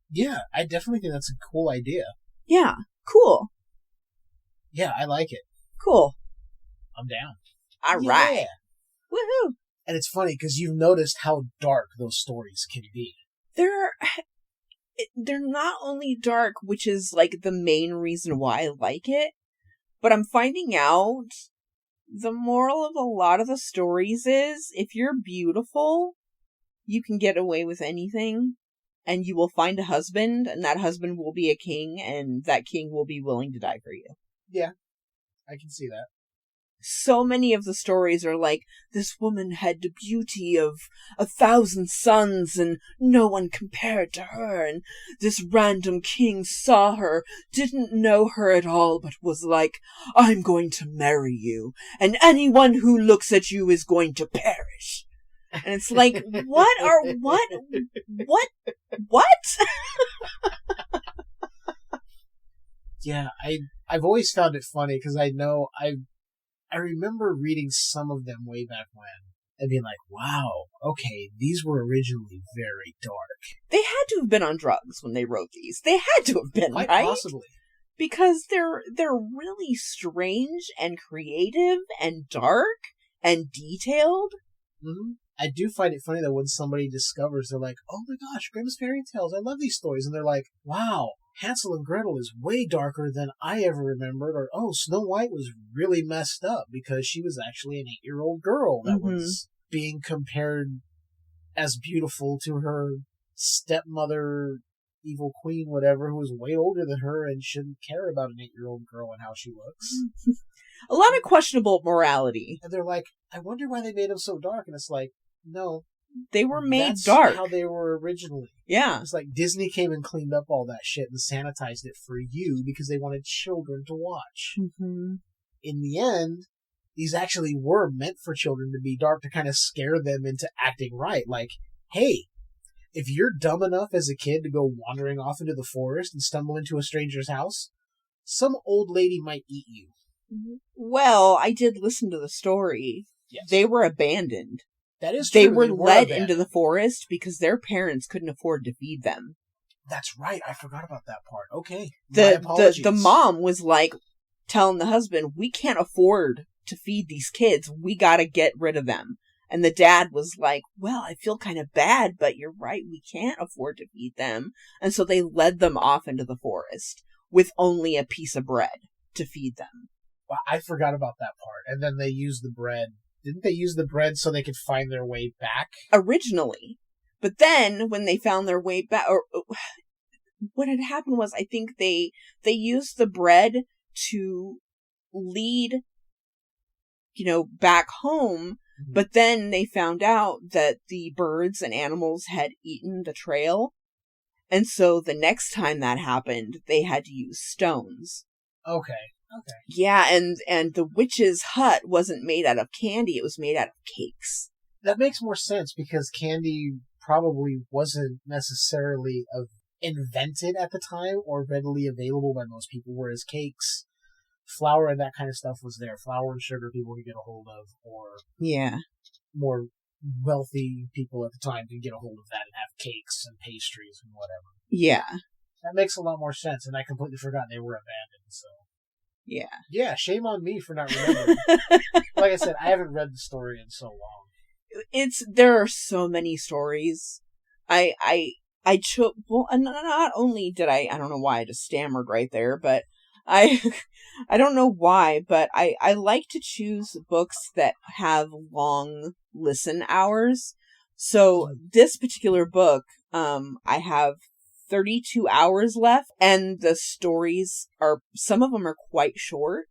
Yeah, I definitely think that's a cool idea. Yeah, cool. Yeah, I like it. Cool. I'm down. All right. Woohoo. And it's funny because you've noticed how dark those stories can be. They're not only dark, which is like the main reason why I like it, but I'm finding out the moral of a lot of the stories is if you're beautiful, you can get away with anything, and you will find a husband, and that husband will be a king, and that king will be willing to die for you. Yeah, I can see that. So many of the stories are like, this woman had the beauty of 1,000 sons and no one compared to her, and this random king saw her, didn't know her at all, but was like, I'm going to marry you, and anyone who looks at you is going to perish. And it's like, what? Yeah, I've always found it funny because I remember reading some of them way back when and being like, wow, okay, these were originally very dark. They had to have been on drugs when they wrote these. They had to have been, Quite right? possibly. Because they're really strange and creative and dark and detailed. Mm-hmm. I do find it funny that when somebody discovers, they're like, oh my gosh, Grimm's Fairy Tales, I love these stories. And they're like, wow, Hansel and Gretel is way darker than I ever remembered. Or, oh, Snow White was really messed up because she was actually an 8-year-old girl that was being compared as beautiful to her stepmother, evil queen, whatever, who was way older than her and shouldn't care about an 8-year-old girl and how she looks. A lot of questionable morality. And they're like, I wonder why they made them so dark. And it's like, no. They were made that's dark. How they were originally. Yeah. It's like Disney came and cleaned up all that shit and sanitized it for you because they wanted children to watch. Mm-hmm. In the end, these actually were meant for children to be dark to kind of scare them into acting right. Like, hey, if you're dumb enough as a kid to go wandering off into the forest and stumble into a stranger's house, some old lady might eat you. Well, I did listen to the story. Yes. They were abandoned. That is true. They were led abandoned. into the forest because their parents couldn't afford to feed them. That's right. I forgot about that part. Okay. The mom was like telling the husband, we can't afford to feed these kids. We got to get rid of them. And the dad was like, well, I feel kind of bad, but you're right. We can't afford to feed them. And so they led them off into the forest with only a piece of bread to feed them. Well, I forgot about that part. And then they used the bread. Didn't they use the bread so they could find their way back? Originally. But then, when they found their way back, or what had happened was, I think they used the bread to lead, back home, but then they found out that the birds and animals had eaten the trail, and so the next time that happened, they had to use stones. Okay. Yeah, and the witch's hut wasn't made out of candy, it was made out of cakes. That makes more sense, because candy probably wasn't necessarily invented at the time or readily available by most people, whereas cakes, flour and that kind of stuff was there. Flour and sugar people could get a hold of, or more wealthy people at the time could get a hold of that and have cakes and pastries and whatever. Yeah. That makes a lot more sense, and I completely forgot they were abandoned, so... Yeah, shame on me for not remembering. Like I said, I haven't read the story in so long. There are so many stories. I chose, well, not only did I don't know why I just stammered right there, but I don't know why, but I like to choose books that have long listen hours. So this particular book, I have 32 hours left, and the stories some of them are quite short.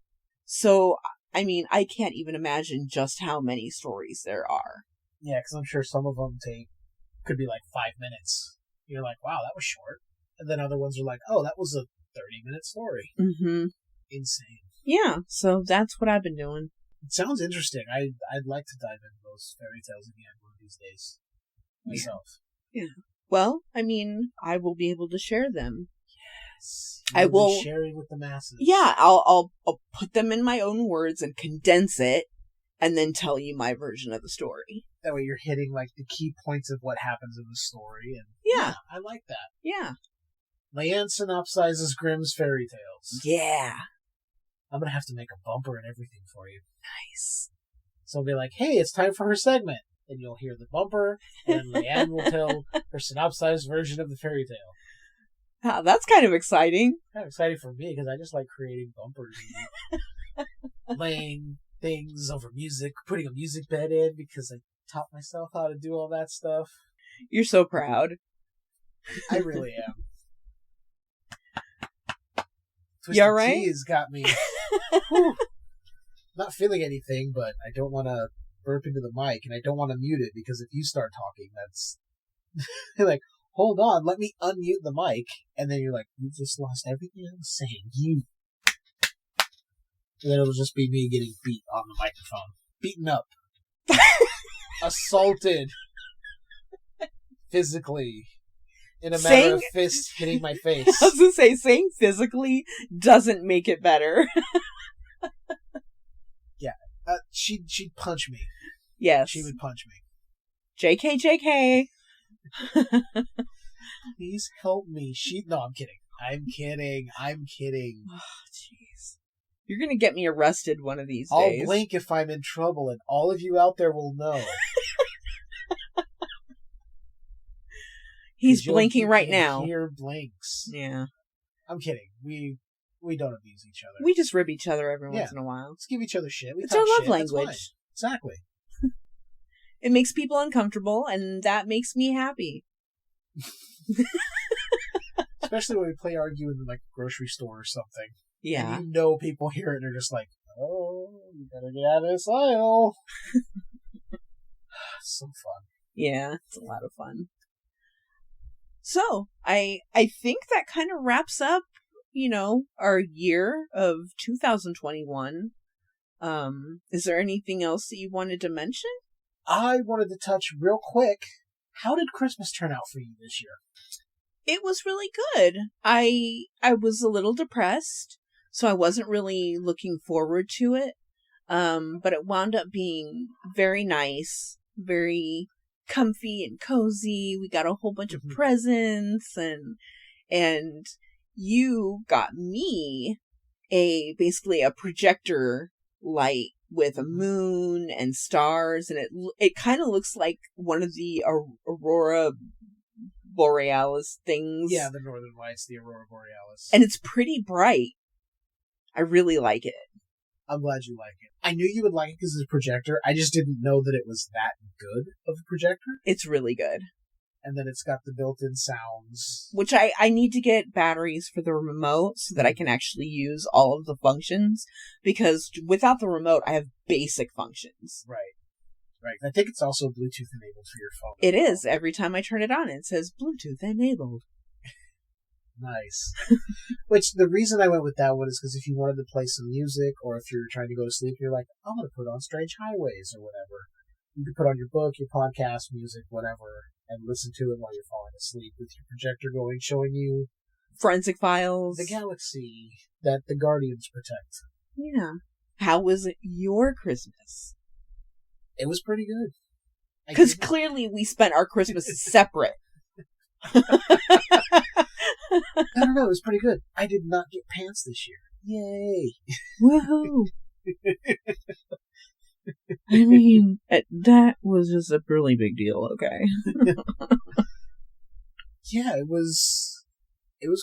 So, I mean, I can't even imagine just how many stories there are. Yeah, because I'm sure some of them could be like 5 minutes. You're like, wow, that was short. And then other ones are like, oh, that was a 30-minute story. Mm-hmm. Insane. Yeah, so that's what I've been doing. It sounds interesting. I'd like to dive into those fairy tales again one of these days. Myself. Yeah. Well, I mean, I will be able to share them. Yes. I will be sharing with the masses. Yeah, I'll put them in my own words and condense it, and then tell you my version of the story. That way you're hitting like the key points of what happens in the story, and yeah, I like that. Yeah. Leiann synopsizes Grimm's fairy tales. Yeah. I'm gonna have to make a bumper and everything for you. Nice. So I'll be like, hey, it's time for her segment. And you'll hear the bumper, and Leiann will tell her synopsized version of the fairy tale. Oh, that's kind of exciting. Kind of exciting for me, because I just like creating bumpers and laying things over music, putting a music bed in, because I taught myself how to do all that stuff. You're so proud. I really am. Twisted you alright? Tea has got me not feeling anything, but I don't want to burp into the mic, and I don't want to mute it, because if you start talking, that's like, hold on, let me unmute the mic, and then you're like, you just lost everything I was saying, you. And then it'll just be me getting beat on the microphone. Beaten up. Assaulted. Physically. In a matter of fist hitting my face. I was going to say, saying physically doesn't make it better. Yeah. She'd punch me. Yes. She would punch me. JK. Please help me. No, I'm kidding. I'm kidding. Oh, jeez. You're going to get me arrested one of these days. I'll blink if I'm in trouble, and all of you out there will know. He's blinking right now. Hear blinks. Yeah. I'm kidding. We don't abuse each other. We just rib each other every once in a while. Let's give each other shit. It's our love language. Exactly. It makes people uncomfortable, and that makes me happy. Especially when we play argue in like a grocery store or something. Yeah. And people hear it and they're just like, oh, you better get out of this aisle. It's so fun. Yeah, it's a lot of fun. So, I think that kind of wraps up, our year of 2021. Is there anything else that you wanted to mention? I wanted to touch real quick. How did Christmas turn out for you this year? It was really good. I was a little depressed, so I wasn't really looking forward to it. But it wound up being very nice, very comfy and cozy. We got a whole bunch of presents, and you got me basically a projector light with a moon and stars, and it kind of looks like one of the aurora borealis things. Yeah, the Northern Lights, the Aurora Borealis. And it's pretty bright. I really like it. I'm glad you like it. I knew you would like it because it's a projector. I just didn't know that it was that good of a projector. It's really good. And then it's got the built-in sounds. Which I need to get batteries for the remote so that I can actually use all of the functions. Because without the remote, I have basic functions. Right. I think it's also Bluetooth enabled for your phone. It is. Every time I turn it on, it says Bluetooth enabled. Nice. Which, the reason I went with that one is because if you wanted to play some music, or if you're trying to go to sleep, you're like, I'm going to put on Strange Highways, or whatever. You can put on your book, your podcast, music, whatever, and listen to it while you're falling asleep with your projector going, showing you Forensic Files. the galaxy that the Guardians protect. Yeah. How was your Christmas? It was pretty good. Because clearly we spent our Christmas separate. I don't know, it was pretty good. I did not get pants this year. Yay! Woohoo! I mean, that was just a really big deal, okay? Yeah, it was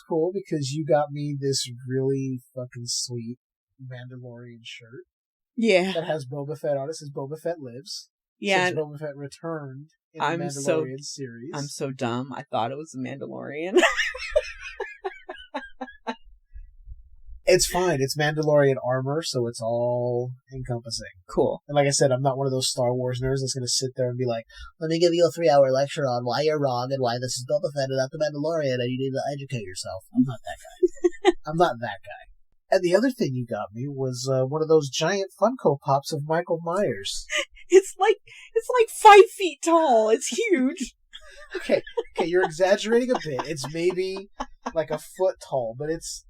cool because you got me this really fucking sweet Mandalorian shirt. Yeah. That has Boba Fett on it. It says Boba Fett lives. Yeah. Since Boba Fett returned in the Mandalorian series. I'm so dumb. I thought it was a Mandalorian. It's fine. It's Mandalorian armor, so it's all encompassing. Cool. And like I said, I'm not one of those Star Wars nerds that's going to sit there and be like, let me give you a 3-hour lecture on why you're wrong and why this is Boba Fett and not the Mandalorian and you need to educate yourself. I'm not that guy. I'm not that guy. And the other thing you got me was one of those giant Funko Pops of Michael Myers. It's like 5 feet tall. It's huge. Okay, you're exaggerating a bit. It's maybe like a foot tall, but it's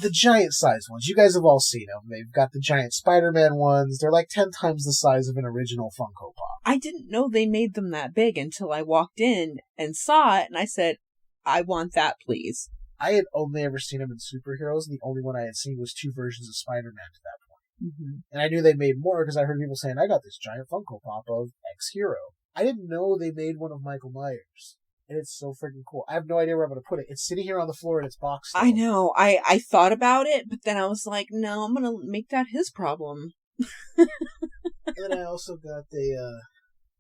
the giant size ones. You guys have all seen them. They've got the giant Spider-Man ones. They're like 10 times the size of an original Funko Pop. I didn't know they made them that big until I walked in and saw it, and I said, I want that, please. I had only ever seen them in superheroes, and the only one I had seen was 2 versions of Spider-Man to that point. Mm-hmm. And I knew they made more because I heard people saying, I got this giant Funko Pop of X hero. I didn't know they made one of Michael Myers. And it's so freaking cool. I have no idea where I'm going to put it. It's sitting here on the floor in its box still. I know. I thought about it, but then I was like, no, I'm going to make that his problem. And then I also got the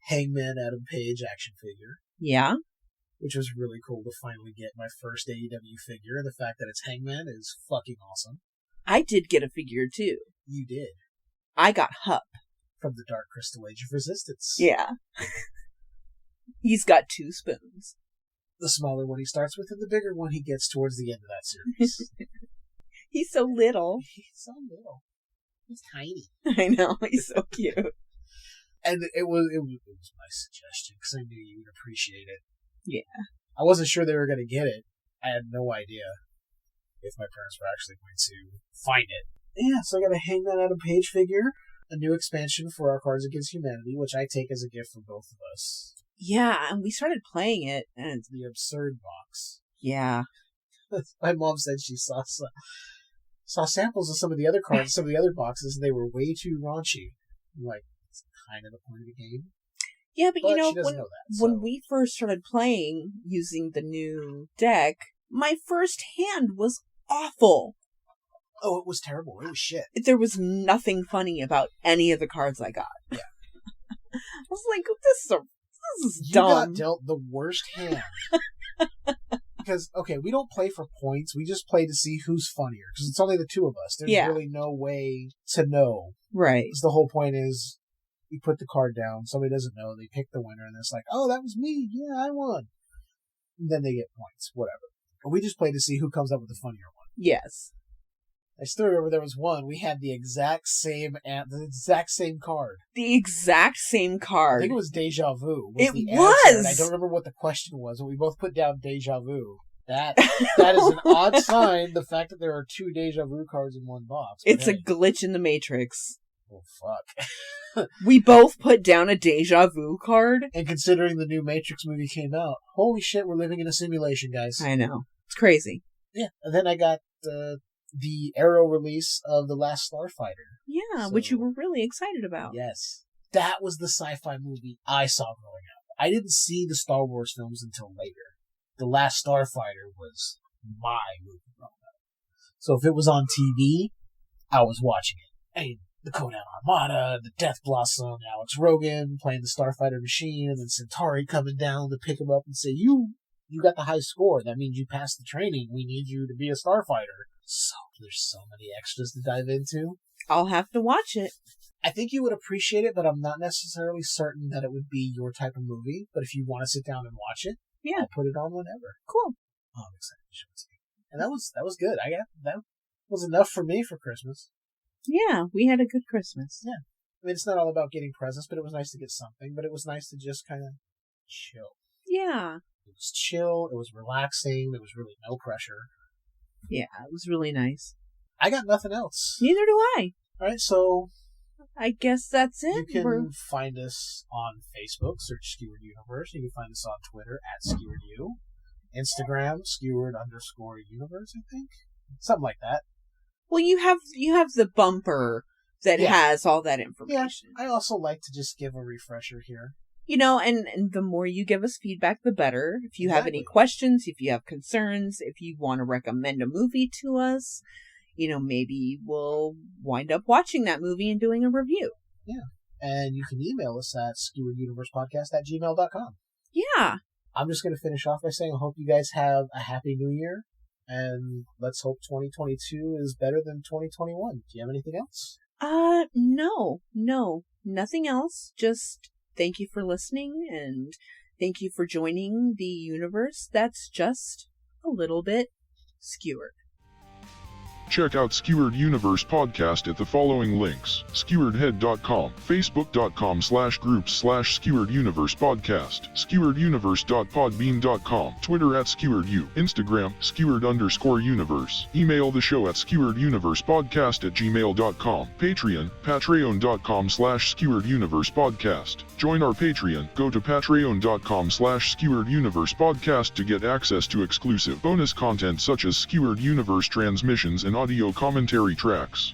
Hangman Adam Page action figure. Yeah? Which was really cool to finally get my first AEW figure. And the fact that it's Hangman is fucking awesome. I did get a figure, too. You did. I got Hup. From the Dark Crystal Age of Resistance. Yeah. He's got 2 spoons. The smaller one he starts with, and the bigger one he gets towards the end of that series. He's so little. He's so little. He's tiny. I know, he's so cute. And it was my suggestion, because I knew you would appreciate it. Yeah. I wasn't sure they were going to get it. I had no idea if my parents were actually going to find it. Yeah, so I got a Hangman Adam Page figure, a new expansion for our Cards Against Humanity, which I take as a gift from both of us. Yeah, and we started playing it, and The Absurd box. Yeah. My mom said she saw samples of some of the other cards, some of the other boxes, and they were way too raunchy. I'm like, it's kind of the point of the game. Yeah, but you know, when we first started playing using the new deck, my first hand was awful. Oh, it was terrible. It was shit. There was nothing funny about any of the cards I got. Yeah. I was like, this is dumb. You got dealt the worst hand. Because, okay, we don't play for points. We just play to see who's funnier. Because it's only the 2 of us. There's really no way to know. Right. Because the whole point is, you put the card down, somebody doesn't know, they pick the winner, and it's like, oh, that was me. Yeah, I won. And then they get points. Whatever. But we just play to see who comes up with the funnier one. Yes. I still remember there was one. We had the exact same card. The exact same card. I think it was Deja Vu. It the was. Answer, and I don't remember what the question was, but we both put down Deja Vu. That is an odd sign. The fact that there are 2 Deja Vu cards in one box. It's a glitch in the Matrix. Oh fuck. We both put down a Deja Vu card. And considering the new Matrix movie came out, holy shit, we're living in a simulation, guys. I know. It's crazy. Yeah. And then I got the Arrow release of The Last Starfighter. Yeah, which you were really excited about. Yes. That was the sci-fi movie I saw growing up. I didn't see the Star Wars films until later. The Last Starfighter was my movie growing up. So if it was on TV, I was watching it. I mean, the Conan Armada, the Death Blossom, Alex Rogan playing the Starfighter machine, and then Centauri coming down to pick him up and say, you got the high score. That means you passed the training. We need you to be a starfighter. So there's so many extras to dive into. I'll have to watch it. I think you would appreciate it, but I'm not necessarily certain that it would be your type of movie. But if you want to sit down and watch it, Yeah. I'll put it on whenever. Cool. Oh, I'm excited to show it to you. And that was good. That was enough for me for Christmas. Yeah, we had a good Christmas. Yeah. I mean, it's not all about getting presents, but it was nice to get something. But it was nice to just kind of chill. Yeah. It was chill. It was relaxing. There was really no pressure. Yeah, it was really nice. I got nothing else. Neither do I. All right, so I guess that's it. you can find us on Facebook, search Skewered Universe. You can find us on Twitter at Skewered U. Instagram, Skewered_Universe, I think. Something like that. Well, you have the bumper that has all that information. Yeah, I also like to just give a refresher here. You know, and the more you give us feedback, the better. If you have any questions, if you have concerns, if you want to recommend a movie to us, you know, maybe we'll wind up watching that movie and doing a review. Yeah. And you can email us at skewereduniversepodcast@gmail.com. Yeah. I'm just going to finish off by saying I hope you guys have a happy new year. And let's hope 2022 is better than 2021. Do you have anything else? No, nothing else. Just thank you for listening and thank you for joining the universe that's just a little bit skewered. Check out Skewered Universe Podcast at the following links: skeweredhead.com, facebook.com/groups/Skewered Universe Podcast, skewereduniverse.podbean.com, Twitter at SkeweredU, Instagram, Skewered_Universe, email the show at skewereduniversepodcast@gmail.com, Patreon, patreon.com/Skewered Universe Podcast. Join our Patreon, go to patreon.com/Skewered Universe Podcast to get access to exclusive bonus content such as Skewered Universe transmissions and audio commentary tracks.